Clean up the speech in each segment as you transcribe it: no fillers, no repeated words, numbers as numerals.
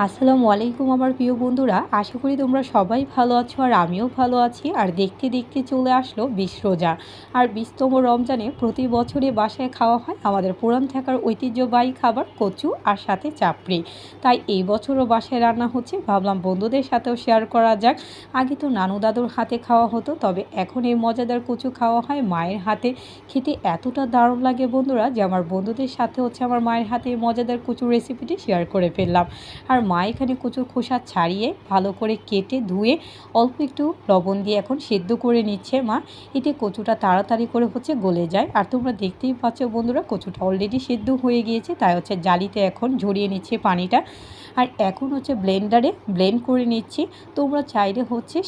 আসসালামু আলাইকুম আমার প্রিয় বন্ধুরা, আশা করি তোমরা সবাই ভালো আছো আর আমিও ভালো আছি। আর দেখতে দেখতে চলে আসলো ২০ রোজা। আর ২০তম রমজানে প্রতি বছরই বাসায় খাওয়া হয় আমাদের পুরান ঢাকার ঐতিহ্যবাহী খাবার কচু আর সাথে চাপড়ি। তাই এই বছরও বাসায় রান্না হচ্ছে, ভাবলাম বন্ধুদের সাথেও শেয়ার করা যাক। আগে তো নানু দাদুর হাতে খাওয়া হতো, তবে এখন এই মজাদার কচু খাওয়া হয় মায়ের হাতে। খেতে এতটা দারুণ লাগে বন্ধুরা যে আমার বন্ধুদের সাথে আমার মায়ের হাতে এই মজাদার কচুর রেসিপিটি শেয়ার করে ফেললাম। আর মা এখানে কচুর খোসা ছাড়িয়ে ভালো করে কেটে ধুয়ে অল্প একটু লবণ দিয়ে এখন সেদ্ধ করে নিচ্ছে মা। এতে কচুটা তাড়াতাড়ি করে গলে যায়। আর তোমরা দেখতেই পাচ্ছ বন্ধুরা, কচুটা অলরেডি সেদ্ধ হয়ে গিয়েছে, তাই জালিতে এখন ঝরিয়ে নিচ্ছে পানিটা। আর এখন ব্লেন্ডারে ব্লেন্ড করে নিচ্ছি। তোমরা চাইলে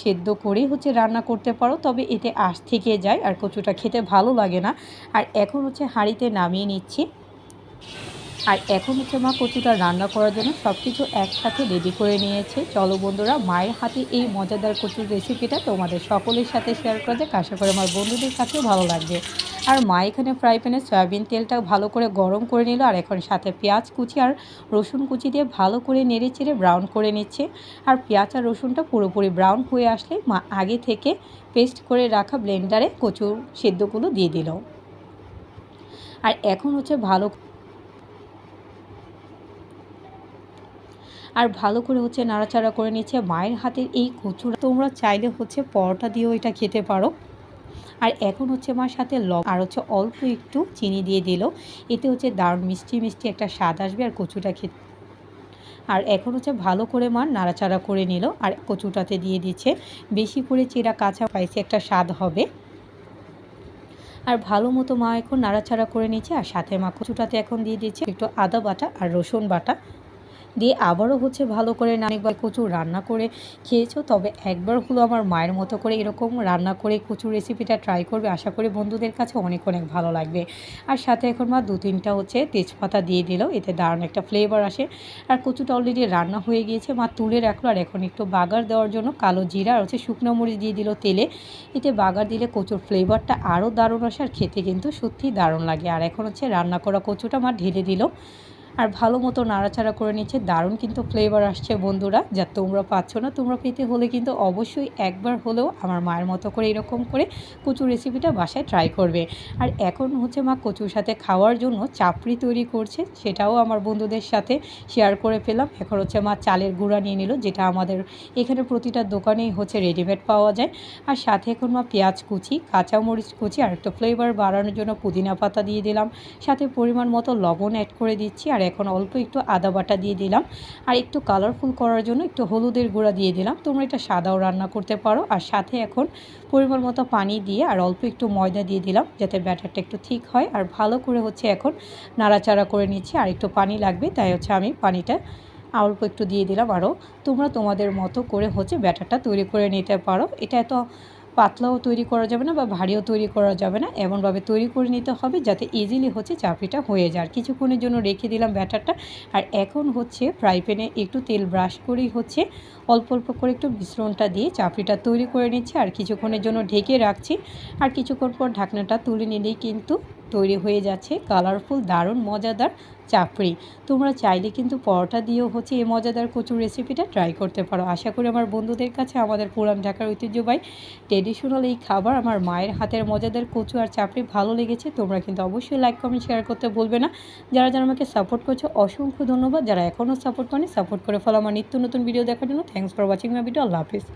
সেদ্ধ করেই রান্না করতে পারো, তবে এতে আঁশ থেকে যায় আর কচুটা খেতে ভালো লাগে না। আর এখন হাঁড়িতে নামিয়ে নিচ্ছি। আর এখন মা কচুটা রান্না করার জন্য সব কিছু একসাথে রেডি করে নিয়েছে। চলো বন্ধুরা, মায়ের হাতে এই মজাদার কচুর রেসিপিটা তোমাদের সকলের সাথে শেয়ার করা যাক। আশা করি আমার বন্ধুদের কাছেও ভালো লাগবে। আর মা এখানে ফ্রাই প্যানে সয়াবিন তেলটা ভালো করে গরম করে নিল, আর এখন সাথে পেঁয়াজ কুচি আর রসুন কুচি দিয়ে ভালো করে নেড়ে চেড়ে ব্রাউন করে নিচ্ছে। আর পেঁয়াজ আর রসুনটা পুরোপুরি ব্রাউন হয়ে আসলে মা আগে থেকে পেস্ট করে রাখা ব্লেন্ডারে কচুর সেদ্ধগুলো দিয়ে দিল। আর এখন ভালো করে নাড়াচাড়া করে নিচ্ছে। মায়ের হাতের এই কচুরা তোমরা চাইলে পরোটা দিয়েও এটা খেতে পারো। আর এখন মার সাথে আর অল্প একটু চিনি দিয়ে দিল। এতে দারুণ মিষ্টি মিষ্টি একটা স্বাদ আসবে আর কচুটা খেতে। আর এখন ভালো করে মা নাড়াচাড়া করে নিল, আর কচুটাতে দিয়ে দিচ্ছে বেশি করে চেরা কাঁচা স্পাইসি একটা স্বাদ হবে। আর ভালো মতো মা এখন নাড়াচাড়া করে নিচ্ছে, আর সাথে মা কচুটাতে এখন দিয়ে দিচ্ছে একটু আদা বাটা আর রসুন বাটা দিয়ে আবারও ভালো করে অনেকবার কচু রান্না করে খেয়েছো, তবে একবার হলো আমার মায়ের মতো করে এরকম রান্না করে কচুর রেসিপিটা ট্রাই করবে। আশা করি বন্ধুদের কাছে অনেক অনেক ভালো লাগবে। আর সাথে এখন মা 2-3টা তেজপাতা দিয়ে দিল, এতে দারুণ একটা ফ্লেভার আসে। আর কচুটা অলরেডি রান্না হয়ে গিয়েছে, মা তুলে রাখলো। আর এখন একটু বাগার দেওয়ার জন্য কালো জিরা আর শুকনো মরিচ দিয়ে দিল তেলে। এতে বাগার দিলে কচুর ফ্লেভারটা আরও দারুণ আসে আর খেতে কিন্তু সত্যিই দারুণ লাগে। আর এখন রান্না করা কচুটা মা ঢেলে দিল, আর ভালো মতো নাড়াচাড়া করে নিচ্ছে। দারুণ কিন্তু ফ্লেভার আসছে বন্ধুরা, যা তোমরা পাচ্ছ না। তোমরা পেতে হলে কিন্তু অবশ্যই একবার হলেও আমার মায়ের মতো করে এরকম করে কচুর রেসিপিটা বাসায় ট্রাই করবে। আর এখন মা কচুর সাথে খাওয়ার জন্য চাপড়ি তৈরি করছে, সেটাও আমার বন্ধুদের সাথে শেয়ার করে ফেলাম। এখন মা চালের গুঁড়া নিয়ে নিল, যেটা আমাদের এখানে প্রতিটা দোকানেই রেডিমেড পাওয়া যায়। আর সাথে এখন মা পেঁয়াজ কুচি, কাঁচামরিচ কুচি আর একটু ফ্লেভার বাড়ানোর জন্য পুদিনা পাতা দিয়ে দিলাম। সাথে পরিমাণ মতো লবণ অ্যাড করে দিচ্ছি। আর এখন অল্প একটু আদা বাটা দিয়ে দিলাম, আর একটু কালারফুল করার জন্য একটু হলুদের গুঁড়া দিয়ে দিলাম। তোমরা এটা সাদাও রান্না করতে পারো। আর সাথে এখন পরিমাণ মতো পানি দিয়ে আর অল্প একটু ময়দা দিয়ে দিলাম, যাতে ব্যাটারটা একটু ঠিক হয়। আর ভালো করে এখন নাড়াচাড়া করে নিচ্ছি। আর একটু পানি লাগবে, তাই আমি পানিটা অল্প একটু দিয়ে দিলাম আরও। তোমরা তোমাদের মতো করে ব্যাটারটা তৈরি করে নিতে পারো। এটা এত পাতলাও তৈরি করা যাবে না বা ভারীও তৈরি করা যাবে না, এমনভাবে তৈরি করে নিতে হবে যাতে ইজিলি চাপড়িটা হয়ে যায়। কিছুক্ষণের জন্য রেখে দিলাম ব্যাটারটা। আর এখন ফ্রাই প্যানে একটু তেল ব্রাশ করেই অল্প অল্প করে একটু মিশ্রণটা দিয়ে চাপড়িটা তৈরি করে নিচ্ছি। আর কিছুক্ষণের জন্য ঢেকে রাখছি। আর কিছুক্ষণ পর ঢাকনাটা তুলে নিলেই কিন্তু তৈরি হয়ে যাচ্ছে কালারফুল দারুণ মজাদার চাপড়ি। তোমরা চাইলে কিন্তু পরোটা দিয়েও এই মজাদার কচুর রেসিপিটা ট্রাই করতে পারো। আশা করি আমার বন্ধুদের কাছে আমাদের পুরান ঢাকার ঐতিহ্যবাহী ট্রেডিশনাল এই খাবার আমার মায়ের হাতের মজাদার কচু আর চাপড়ি ভালো লেগেছে। তোমরা কিন্তু অবশ্যই লাইক কমেন্ট শেয়ার করতে ভুলবে না। যারা যারা আমাকে সাপোর্ট করছো অসংখ্য ধন্যবাদ। যারা এখনও সাপোর্ট করেনি, সাপোর্ট করে ফলো আমার নিত্য নতুন ভিডিও দেখার জন্য। Thanks for watching my video. Allah Hafiz.